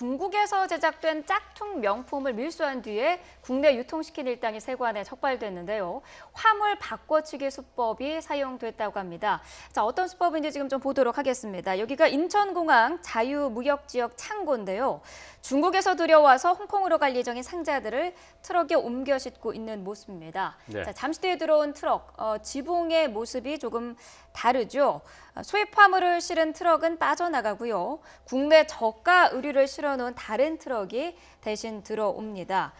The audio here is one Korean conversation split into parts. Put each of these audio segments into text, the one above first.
중국에서 제작된 짝퉁 명품을 밀수한 뒤에 국내 유통시킨 일당이 세관에 적발됐는데요. 화물 바꿔치기 수법이 사용됐다고 합니다. 자, 어떤 수법인지 지금 좀 보도록 하겠습니다. 여기가 인천공항 자유무역지역 창고인데요. 중국에서 들여와서 홍콩으로 갈 예정인 상자들을 트럭에 옮겨 싣고 있는 모습입니다. 네. 자, 잠시 뒤에 들어온 트럭, 지붕의 모습이 조금 다르죠. 수입 화물을 실은 트럭은 빠져나가고요. 국내 저가 의류를 실어놓은 다른 트럭이 대신 들어옵니다.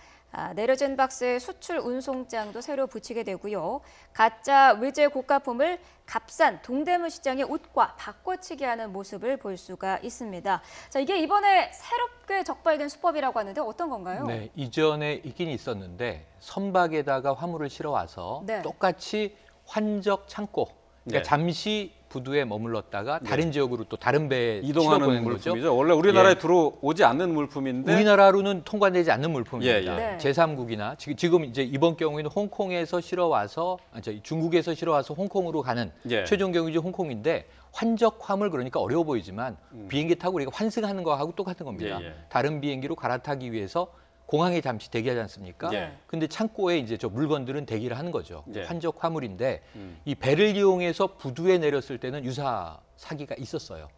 내려진 박스에 수출 운송장도 새로 붙이게 되고요. 가짜 외제 고가품을 값싼 동대문 시장의 옷과 바꿔치기 하는 모습을 볼 수가 있습니다. 자, 이게 이번에 새롭게 적발된 수법이라고 하는데 어떤 건가요? 네, 이전에 있긴 있었는데 선박에다가 화물을 실어와서 네. 똑같이 환적 창고, 그러니까 네. 잠시 부두에 머물렀다가 다른 지역으로 또 다른 배에 이동하는 실어보낸 물품이죠. 거죠. 원래 우리나라에 예. 들어오지 않는 물품인데 우리나라로는 통관되지 않는 물품입니다. 예, 예. 제3국이나 지금 이제 이번 경우에는 홍콩에서 실어와서 중국에서 실어와서 홍콩으로 가는 예. 최종 경유지 홍콩인데 환적 화물 그러니까 어려워 보이지만 비행기 타고 우리가 환승하는 거하고 똑같은 겁니다. 예, 예. 다른 비행기로 갈아타기 위해서 공항에 잠시 대기하지 않습니까? 예. 근데 창고에 이제 저 물건들은 대기를 하는 거죠. 예. 환적 화물인데 이 배를 이용해서 부두에 내렸을 때는 유사 사기가 있었어요.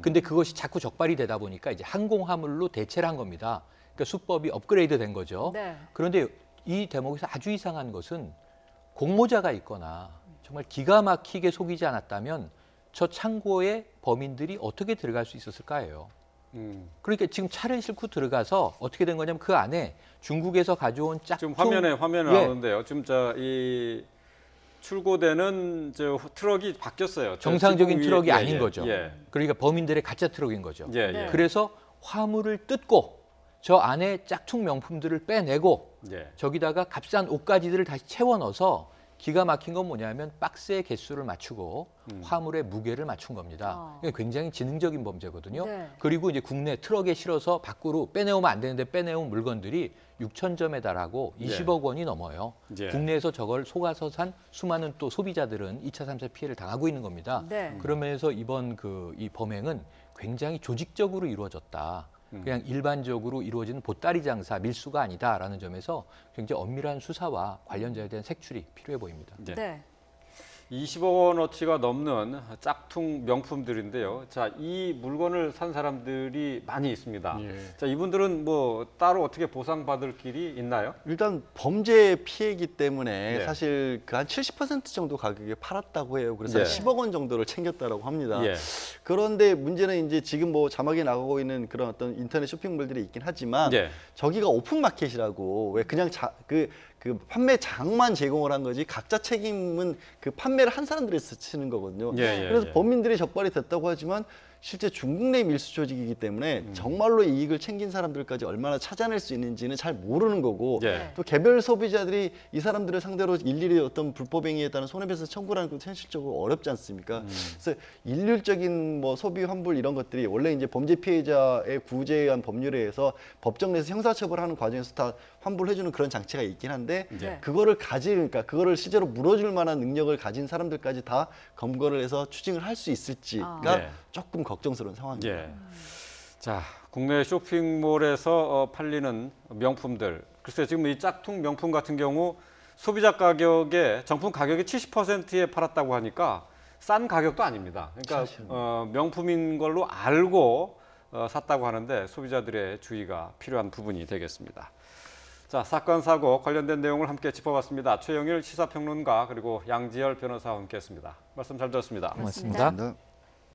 근데 그것이 자꾸 적발이 되다 보니까 이제 항공 화물로 대체를 한 겁니다. 그러니까 수법이 업그레이드 된 거죠. 네. 그런데 이 대목에서 아주 이상한 것은 공모자가 있거나 정말 기가 막히게 속이지 않았다면 저 창고에 범인들이 어떻게 들어갈 수 있었을까요? 그러니까 지금 차를 싣고 들어가서 어떻게 된 거냐면 그 안에 중국에서 가져온 짝퉁 지금 화면에 예. 나오는데요. 지금 이 출고되는 트럭이 바뀌었어요. 정상적인 지붕 트럭이 위에, 아닌 예, 거죠. 예. 그러니까 범인들의 가짜 트럭인 거죠. 예, 예. 네. 그래서 화물을 뜯고 저 안에 짝퉁 명품들을 빼내고 예. 저기다가 값싼 옷가지들을 다시 채워 넣어서 기가 막힌 건 뭐냐면 박스의 개수를 맞추고 화물의 무게를 맞춘 겁니다. 이게 굉장히 지능적인 범죄거든요. 네. 그리고 이제 국내 트럭에 실어서 밖으로 빼내오면 안 되는데 빼내온 물건들이 6,000점에 달하고 20억 원이 넘어요. 예. 국내에서 저걸 속아서 산 수많은 또 소비자들은 2차, 3차 피해를 당하고 있는 겁니다. 네. 그러면서 이번 이 범행은 굉장히 조직적으로 이루어졌다. 그냥 일반적으로 이루어지는 보따리 장사, 밀수가 아니다라는 점에서 굉장히 엄밀한 수사와 관련자에 대한 색출이 필요해 보입니다. 예. 네. 20억 원어치가 넘는 짝퉁 명품들인데요. 자, 이 물건을 산 사람들이 많이 있습니다. 예. 자, 이분들은 뭐 따로 어떻게 보상받을 길이 있나요? 일단 범죄 피해이기 때문에 네. 사실 그 한 70% 정도 가격에 팔았다고 해요. 그래서 한 예. 10억 원 정도를 챙겼다라고 합니다. 예. 그런데 문제는 이제 지금 뭐 자막에 나가고 있는 그런 어떤 인터넷 쇼핑몰들이 있긴 하지만 예. 저기가 오픈 마켓이라고 왜 그냥 그 판매장만 제공을 한 거지 각자 책임은 그 판매를 한 사람들이 치는 거거든요. 예, 예, 그래서 예. 범인들이 적발이 됐다고 하지만 실제 중국 내 밀수 조직이기 때문에 정말로 이익을 챙긴 사람들까지 얼마나 찾아낼 수 있는지는 잘 모르는 거고 예. 또 개별 소비자들이 이 사람들을 상대로 일일이 어떤 불법 행위에 따른 손해배상 청구라는 것도 현실적으로 어렵지 않습니까? 그래서 일률적인 뭐 소비 환불 이런 것들이 원래 이제 범죄 피해자의 구제에 의한 법률에 의해서 법정 내에서 형사처벌하는 과정에서 다 환불해주는 그런 장치가 있긴 한데 네. 그거를 그러니까 그거를 실제로 물어줄 만한 능력을 가진 사람들까지 다 검거를 해서 추징을 할 수 있을지가 네. 조금 걱정스러운 상황입니다. 예. 자, 국내 쇼핑몰에서 팔리는 명품들. 글쎄 지금 이 짝퉁 명품 같은 경우 소비자 가격에 정품 가격의 70%에 팔았다고 하니까 싼 가격도 아닙니다. 그러니까 명품인 걸로 알고 샀다고 하는데 소비자들의 주의가 필요한 부분이 되겠습니다. 자, 사건 사고 관련된 내용을 함께 짚어봤습니다. 최영일 시사평론가 그리고 양지열 변호사와 함께했습니다. 말씀 잘 들었습니다. 고맙습니다. 감사합니다.